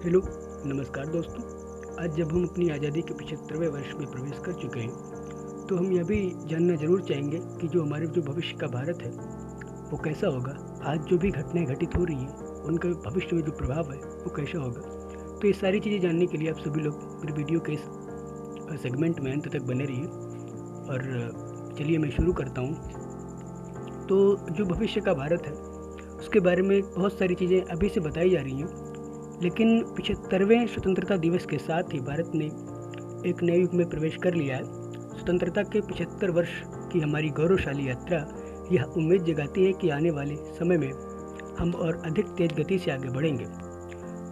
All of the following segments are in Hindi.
हेलो, नमस्कार दोस्तों। आज जब हम अपनी आज़ादी के 75वें वर्ष में प्रवेश कर चुके हैं, तो हम यह भी जानना ज़रूर चाहेंगे कि जो भविष्य का भारत है, वो कैसा होगा। आज जो भी घटनाएं घटित हो रही हैं, उनका भविष्य में जो प्रभाव है, वो कैसा होगा। तो ये सारी चीज़ें जानने के लिए आप सभी लोग मेरे वीडियो के इस सेगमेंट में अंत तक बने रहिए। और चलिए मैं शुरू करता हूँ। तो जो भविष्य का भारत है, उसके बारे में बहुत सारी चीज़ें अभी से बताई जा रही हैं, लेकिन 75वें स्वतंत्रता दिवस के साथ ही भारत ने एक नए युग में प्रवेश कर लिया है। स्वतंत्रता के 75 वर्ष की हमारी गौरवशाली यात्रा यह उम्मीद जगाती है कि आने वाले समय में हम और अधिक तेज गति से आगे बढ़ेंगे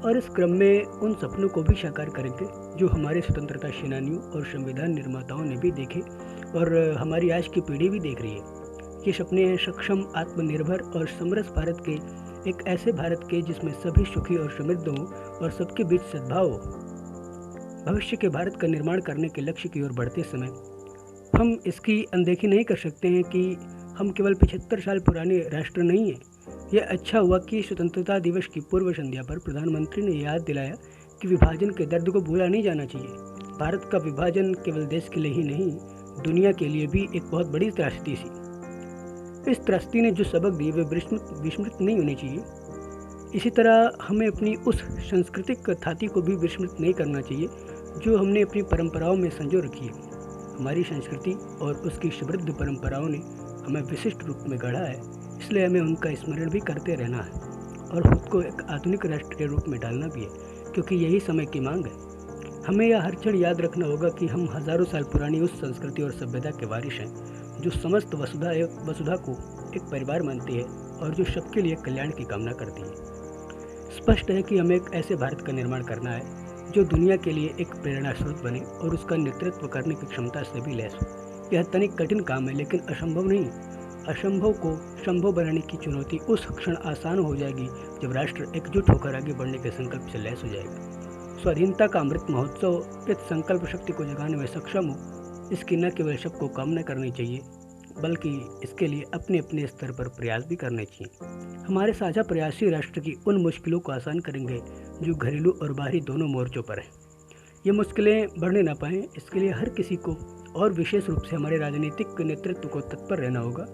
और इस क्रम में उन सपनों को भी साकार करेंगे जो हमारे स्वतंत्रता सेनानियों और संविधान निर्माताओं ने भी देखे और हमारी आज की पीढ़ी भी देख रही है। ये सपने हैं सक्षम, आत्मनिर्भर और समरस भारत के, एक ऐसे भारत के जिसमें सभी सुखी और समृद्ध हों और सबके बीच सद्भाव हो। भविष्य के भारत का निर्माण करने के लक्ष्य की ओर बढ़ते समय हम इसकी अनदेखी नहीं कर सकते हैं कि हम केवल 75 साल पुराने राष्ट्र नहीं हैं। यह अच्छा हुआ कि स्वतंत्रता दिवस की पूर्व संध्या पर प्रधानमंत्री ने याद दिलाया कि विभाजन के दर्द को भूला नहीं जाना चाहिए। भारत का विभाजन केवल देश के लिए ही नहीं, दुनिया के लिए भी एक बहुत बड़ी त्रासदी थी। इस त्रासदी ने जो सबक दिए वे विस्मृत नहीं होने चाहिए। इसी तरह हमें अपनी उस सांस्कृतिक थाती को भी विस्मृत नहीं करना चाहिए जो हमने अपनी परंपराओं में संजो रखी है। हमारी संस्कृति और उसकी समृद्ध परंपराओं ने हमें विशिष्ट रूप में गढ़ा है, इसलिए हमें उनका स्मरण भी करते रहना है और खुद को एक आधुनिक राष्ट्र के रूप में ढालना भी है, क्योंकि यही समय की मांग है। हमें यह हर क्षण याद रखना होगा कि हम हजारों साल पुरानी उस संस्कृति और सभ्यता के वारिस हैं जो समस्त वसुधा को एक परिवार मानती है और जो सबके लिए कल्याण की कामना करती है। स्पष्ट है कि हमें एक ऐसे भारत का निर्माण करना है जो दुनिया के लिए एक प्रेरणा स्रोत बने और उसका नेतृत्व करने की क्षमता से भी लैस हो। यह तनिक कठिन काम है, लेकिन असंभव नहीं। असंभव को संभव बनाने की चुनौती उस क्षण आसान हो जाएगी जब राष्ट्र एकजुट होकर आगे बढ़ने के संकल्प से लैस हो जाएगा। स्वाधीनता का अमृत महोत्सव इस संकल्प शक्ति को जगाने में सक्षम हो, इसकी न केवल सबको कामना करनी चाहिए, बल्कि इसके लिए अपने अपने स्तर पर प्रयास भी करने चाहिए। हमारे साझा प्रयास ही राष्ट्र की उन मुश्किलों को आसान करेंगे जो घरेलू और बाहरी दोनों मोर्चों पर हैं। ये मुश्किलें बढ़ने ना पाएँ, इसके लिए हर किसी को और विशेष रूप से हमारे राजनीतिक नेतृत्व को तत्पर रहना होगा।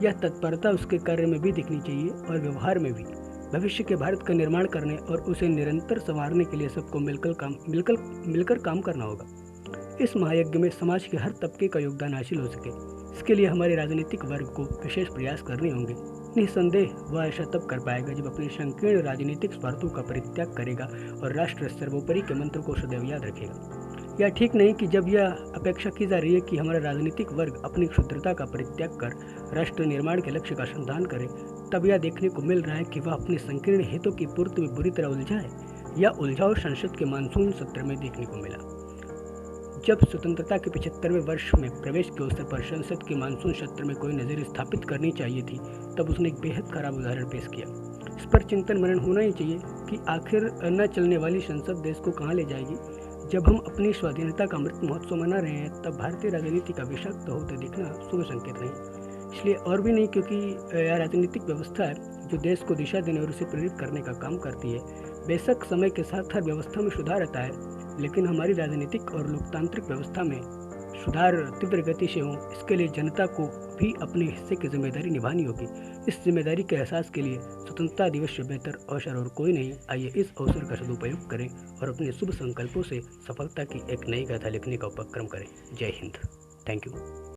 यह तत्परता उसके कार्य में भी दिखनी चाहिए और व्यवहार में भी। भविष्य के भारत का निर्माण करने और उसे निरंतर संवारने के लिए सबको मिलकर काम करना होगा। इस महायज्ञ में समाज के हर तबके का योगदान हासिल हो सके, इसके लिए हमारे राजनीतिक वर्ग को विशेष प्रयास करने होंगे। निस्संदेह वह ऐसा तब कर पाएगा जब अपने संकीर्ण राजनीतिक स्वार्थों का परित्याग करेगा और राष्ट्र सर्वोपरि के मंत्र को सदैव याद रखेगा। यह ठीक नहीं कि जब यह अपेक्षा की जा रही है कि हमारा राजनीतिक वर्ग अपनी क्षुद्रता का परित्याग कर राष्ट्र निर्माण के लक्ष्य का अनुसंधान करे, तब यह देखने को मिल रहा है कि वह अपने संकीर्ण हितों की पूर्ति में बुरी तरह उलझा है। यह उलझाव संसद के मानसून सत्र में देखने को मिला। जब स्वतंत्रता के 75वें वर्ष में प्रवेश के अवसर पर संसद के मानसून सत्र में कोई नज़र स्थापित करनी चाहिए थी, तब उसने एक बेहद खराब उदाहरण पेश किया। इस पर चिंतन मनन होना ही चाहिए कि आखिर न चलने वाली संसद देश को कहाँ ले जाएगी। जब हम अपनी स्वाधीनता का अमृत महोत्सव मना रहे हैं, तब भारतीय राजनीति का विषाक्त होते दिखना शुभ संकेत नहीं। इसलिए और भी नहीं, क्योंकि यह राजनीतिक व्यवस्था है जो देश को दिशा देने और उसे प्रेरित करने का काम करती है। बेशक समय के साथ हर व्यवस्था में सुधार आता है, लेकिन हमारी राजनीतिक और लोकतांत्रिक व्यवस्था में सुधार तीव्र गति से हो, इसके लिए जनता को भी अपने हिस्से की जिम्मेदारी निभानी होगी। इस जिम्मेदारी के एहसास के लिए स्वतंत्रता दिवस से बेहतर अवसर और कोई नहीं। आइए इस अवसर का सदुपयोग करें और अपने शुभ संकल्पों से सफलता की एक नई गाथा लिखने का उपक्रम करें। जय हिंद। Thank you.